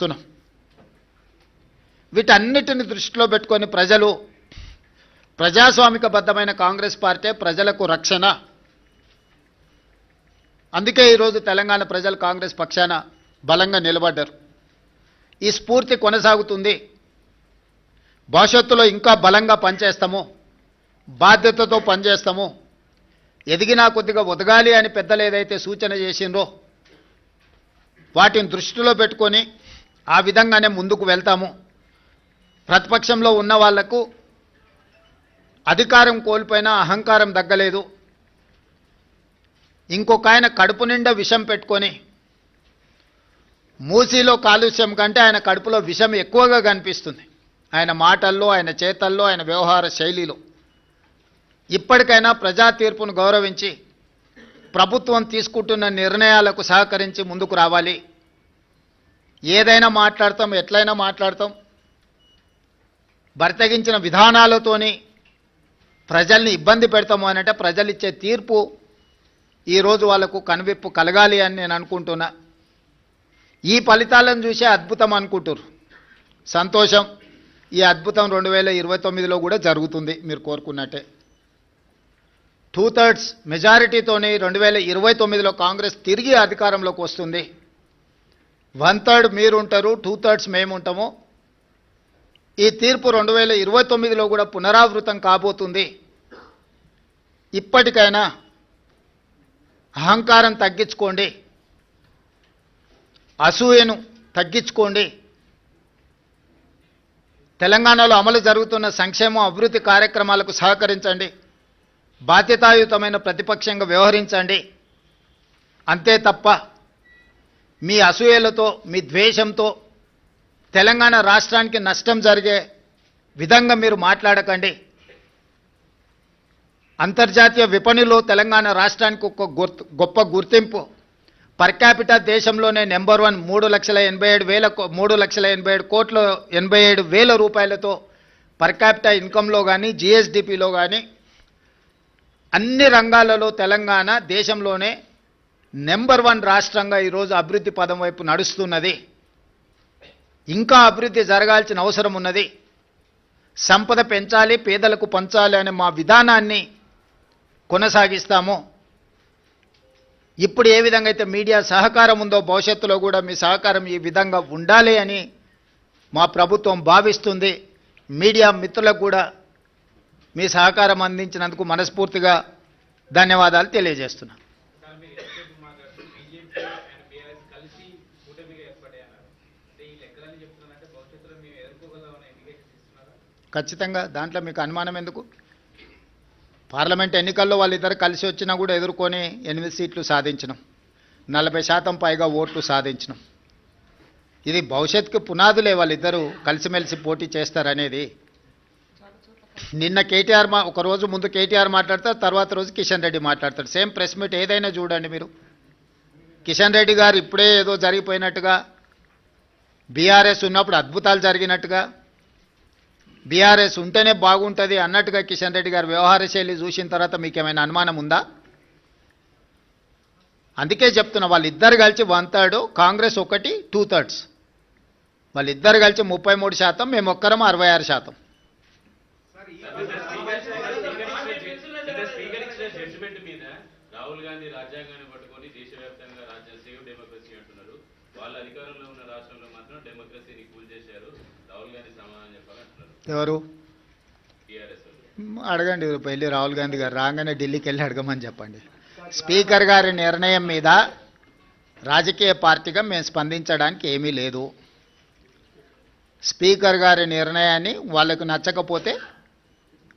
తున్నాం. వీటన్నిటిని దృష్టిలో పెట్టుకొని ప్రజలు ప్రజాస్వామికబద్ధమైన కాంగ్రెస్ పార్టీ ప్రజలకు రక్షణ. అందుకే ఈరోజు తెలంగాణ ప్రజలు కాంగ్రెస్ పక్షాన బలంగా నిలబడ్డారు. ఈ స్ఫూర్తి కొనసాగుతుంది. భవిష్యత్తులో ఇంకా బలంగా పనిచేస్తాము, బాధ్యతతో పనిచేస్తాము. ఎదిగినా కొద్దిగా ఒదగాలి అని పెద్దలు ఏదైతే సూచన చేసిండ్రో వాటిని దృష్టిలో పెట్టుకొని ఆ విధంగానే ముందుకు వెళ్తాము. ప్రతిపక్షంలో ఉన్న వాళ్లకు అధికారం కోల్పోయినా అహంకారం దగ్గలేదు. ఇంకొక ఆయన కడుపు నిండా విషం పెట్టుకొని, మూసీలో కాలుష్యం కంటే ఆయన కడుపులో విషం ఎక్కువగా కనిపిస్తుంది, ఆయన మాటల్లో, ఆయన చేతల్లో, ఆయన వ్యవహార శైలిలో. ఇప్పటికైనా ప్రజా తీర్పును గౌరవించి ప్రభుత్వం తీసుకుంటున్న నిర్ణయాలకు సహకరించి ముందుకు రావాలి. ఏదైనా మాట్లాడతాం, ఎట్లయినా మాట్లాడతాం. బర్తగించిన విధానాలతోని ప్రజల్ని ఇబ్బంది పెడతాము అనంటే ప్రజలు ఇచ్చే తీర్పు ఈరోజు వాళ్లకు కనువిప్పు కలగాలి అని నేను అనుకుంటున్నా. ఈ ఫలితాలను చూసే అద్భుతం అనుకుంటారు. సంతోషం. ఈ అద్భుతం 2029లో కూడా జరుగుతుంది మీరు కోరుకున్నట్టే. 2/3 మెజారిటీతోనే 2029లో కాంగ్రెస్ తిరిగి అధికారంలోకి వస్తుంది. 1/3 మీరుంటారు, 2/3 మేము ఉంటాము. ఈ తీర్పు 2029లో కూడా పునరావృతం కాబోతుంది. ఇప్పటికైనా అహంకారం తగ్గించుకోండి, అసూయను తగ్గించుకోండి. తెలంగాణలో అమలు జరుగుతున్న సంక్షేమ అభివృద్ధి కార్యక్రమాలకు సహకరించండి. బాధ్యతాయుతమైన ప్రతిపక్షంగా వ్యవహరించండి. అంతే తప్ప మీ అసూయలతో, మీ ద్వేషంతో తెలంగాణ రాష్ట్రానికి నష్టం జరిగే విధంగా మీరు మాట్లాడకండి. అంతర్జాతీయ విపణిలో తెలంగాణ రాష్ట్రానికి ఒక గొప్ప గుర్తింపు. పర్ క్యాపిటా దేశంలోనే నెంబర్ 1. 3,87,000 రూపాయలతో పర్ క్యాపిటా ఇన్కంలో కానీ, జిఎస్డిపిలో కానీ అన్ని రంగాలలో తెలంగాణ దేశంలోనే నెంబర్ 1 రాష్ట్రంగా ఈరోజు అభివృద్ధి పదం వైపు నడుస్తున్నది. ఇంకా అభివృద్ధి జరగాల్సిన అవసరం ఉన్నది. సంపద పెంచాలి, పేదలకు పంచాలి అనే మా విధానాన్ని కొనసాగిస్తాము. ఇప్పుడు ఏ విధంగా అయితే మీడియా సహకారం ఉందో భవిష్యత్తులో కూడా మీ సహకారం ఈ విధంగా ఉండాలి అని మా ప్రభుత్వం భావిస్తుంది. మీడియా మిత్రులకు కూడా మీ సహకారం అందించినందుకు మనస్ఫూర్తిగా ధన్యవాదాలు తెలియజేస్తున్నాను. ఖచ్చితంగా దాంట్లో మీకు అనుమానం ఎందుకు? పార్లమెంట్ ఎన్నికల్లో వాళ్ళిద్దరు కలిసి వచ్చినా కూడా ఎదుర్కొని 8 సీట్లు సాధించినాం, 40% పైగా ఓట్లు సాధించినాం. ఇది భవిష్యత్తుకు పునాదులే. వాళ్ళిద్దరూ కలిసిమెలిసి పోటీ చేస్తారనేది. నిన్న కేటీఆర్ ఒక రోజు ముందు కేటీఆర్ మాట్లాడతారు, తర్వాత రోజు కిషన్ రెడ్డి మాట్లాడతాడు. సేమ్ ప్రెస్ మీట్ ఏదైనా చూడండి మీరు. కిషన్ రెడ్డి గారు ఇప్పుడే ఏదో జరిగిపోయినట్టుగా, బీఆర్ఎస్ ఉన్నప్పుడు అద్భుతాలు జరిగినట్టుగా, బీఆర్ఎస్ ఉంటేనే బాగుంటుంది అన్నట్టుగా కిషన్ రెడ్డి గారు వ్యవహార శైలి చూసిన తర్వాత మీకు ఏమైనా అనుమానం ఉందా? అందుకే చెప్తున్నా, వాళ్ళిద్దరు కలిసి 1/3, కాంగ్రెస్ ఒకటి 2/3. వాళ్ళిద్దరు కలిసి 33%, మేము ఒక్కరం 66%. రాహుల్ గాంధీ రాజ్యాంగాన్ని పట్టుకొని దేశవ్యాప్తంగా సేవ్ డెమోక్రసీ అంటున్నారు. వాళ్ళ అధికారంలో ఉన్న రాష్ట్రంలో మాత్రం డెమోక్రసీని కూల్ చేశారు. రాహుల్ గాంధీ సమాధానం చెప్పాలంటున్నారు. ఎవరు? టీఆర్ఎస్ అడగండి. వెళ్ళి రాహుల్ గాంధీ గారు రాగానే ఢిల్లీకి వెళ్ళి అడగమని చెప్పండి. స్పీకర్ గారి నిర్ణయం మీద రాజకీయ పార్టీగా మేము స్పందించడానికి ఏమీ లేదు. స్పీకర్ గారి నిర్ణయాన్ని వాళ్ళకు నచ్చకపోతే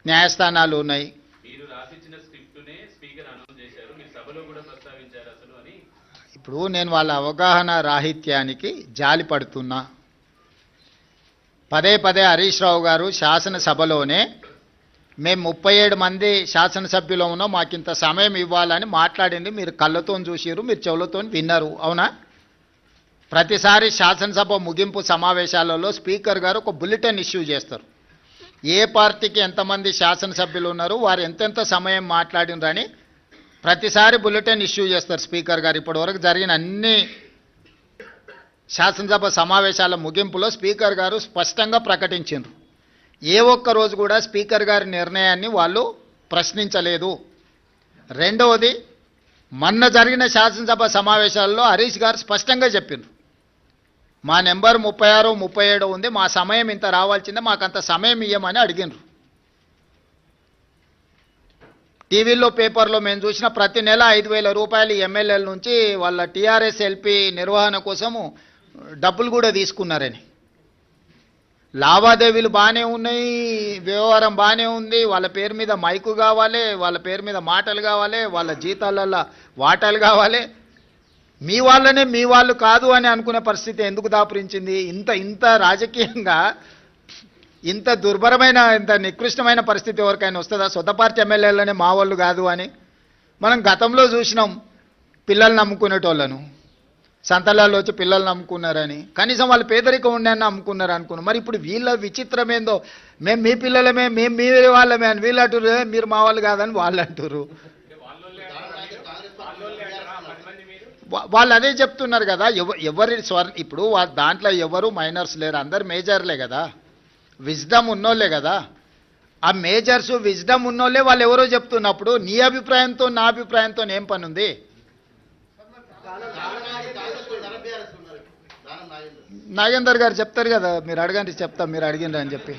న్యాయస్థానాలు ఉన్నాయి. మీరు రాసిచ్చిన స్క్రిప్టునే స్పీకర్ అనౌన్స్ చేశారు, మీరు సభలో కూడా ప్రస్తావించారు అసలు అని. ఇప్పుడు నేను వాళ్ళ అవగాహన రాహిత్యానికి జాలి పడుతున్నా. పదే పదే హరీష్ రావు గారు శాసనసభలోనే మేము 37 మంది శాసనసభ్యులు ఉన్నాం, మాకింత సమయం ఇవ్వాలని మాట్లాడింది మీరు కళ్ళతో చూసిరు, మీరు చెవులతో విన్నారు, అవునా? ప్రతిసారి శాసనసభ ముగింపు సమావేశాలలో స్పీకర్ గారు ఒక బులెటిన్ ఇష్యూ చేస్తారు. ఏ పార్టీకి ఎంతమంది శాసనసభ్యులు ఉన్నారు, వారు ఎంతెంత సమయం మాట్లాడినరని ప్రతిసారి బులెటిన్ ఇష్యూ చేస్తారు స్పీకర్ గారు. ఇప్పటివరకు జరిగిన అన్ని శాసనసభ సమావేశాల ముగింపులో స్పీకర్ గారు స్పష్టంగా ప్రకటించారు. ఏ ఒక్క రోజు కూడా స్పీకర్ గారి నిర్ణయాన్ని వాళ్ళు ప్రశ్నించలేదు. రెండవది, మొన్న జరిగిన శాసనసభ సమావేశాల్లో హరీష్ గారు స్పష్టంగా చెప్పిండ్రు, మా నెంబర్ 36, 37 ఉంది, మా సమయం ఇంత రావాల్సిందే, మాకంత సమయం ఇవ్వమని అడిగినరు. టీవీలో పేపర్లో మేము చూసిన ప్రతి నెల 5,000 రూపాయలు ఎమ్మెల్యేల నుంచి వాళ్ళ టీఆర్ఎస్ ఎల్పీ నిర్వహణ కోసము డబ్బులు కూడా తీసుకున్నారని. లావాదేవీలు బాగానే ఉన్నాయి, వ్యవహారం బాగానే ఉంది, వాళ్ళ పేరు మీద మైకు కావాలి, వాళ్ళ పేరు మీద మాటలు కావాలి, వాళ్ళ జీతాలలో వాటాలు కావాలి. మీ వాళ్ళనే మీ వాళ్ళు కాదు అని అనుకునే పరిస్థితి ఎందుకు దాపురించింది? ఇంత రాజకీయంగా ఇంత దుర్భరమైన, ఇంత నికృష్టమైన పరిస్థితి ఎవరికైనా వస్తుందా? సొంత పార్టీ ఎమ్మెల్యేలనే మా వాళ్ళు కాదు అని. మనం గతంలో చూసినాం పిల్లల్ని నమ్ముకునేటోళ్ళను, సంతలాల్లో వచ్చి పిల్లల్ని నమ్ముకున్నారని. కనీసం వాళ్ళు పేదరికం ఉండని నమ్ముకున్నారు అనుకున్నాం. మరి ఇప్పుడు వీళ్ళ విచిత్రం ఏందో, మేము మీ పిల్లలమే, మేము మీ వాళ్ళమే అని వీళ్ళు అంటారు, మీరు మా వాళ్ళు కాదని వాళ్ళు అంటారు. వాళ్ళు అదే చెప్తున్నారు కదా. ఎవరి ఇప్పుడు దాంట్లో ఎవరు మైనర్స్ లేరు, అందరు మేజర్లే కదా, విజ్డమ్ ఉన్నోళ్ళే కదా. ఆ మేజర్స్ విజ్డమ్ ఉన్నోళ్ళే వాళ్ళు ఎవరో చెప్తున్నప్పుడు నీ అభిప్రాయంతో నా అభిప్రాయంతో ఏం పని ఉంది? నాగేందర్ గారు చెప్తారు కదా, మీరు అడగండి చెప్తా, మీరు అడిగిండ్రు అని చెప్పి.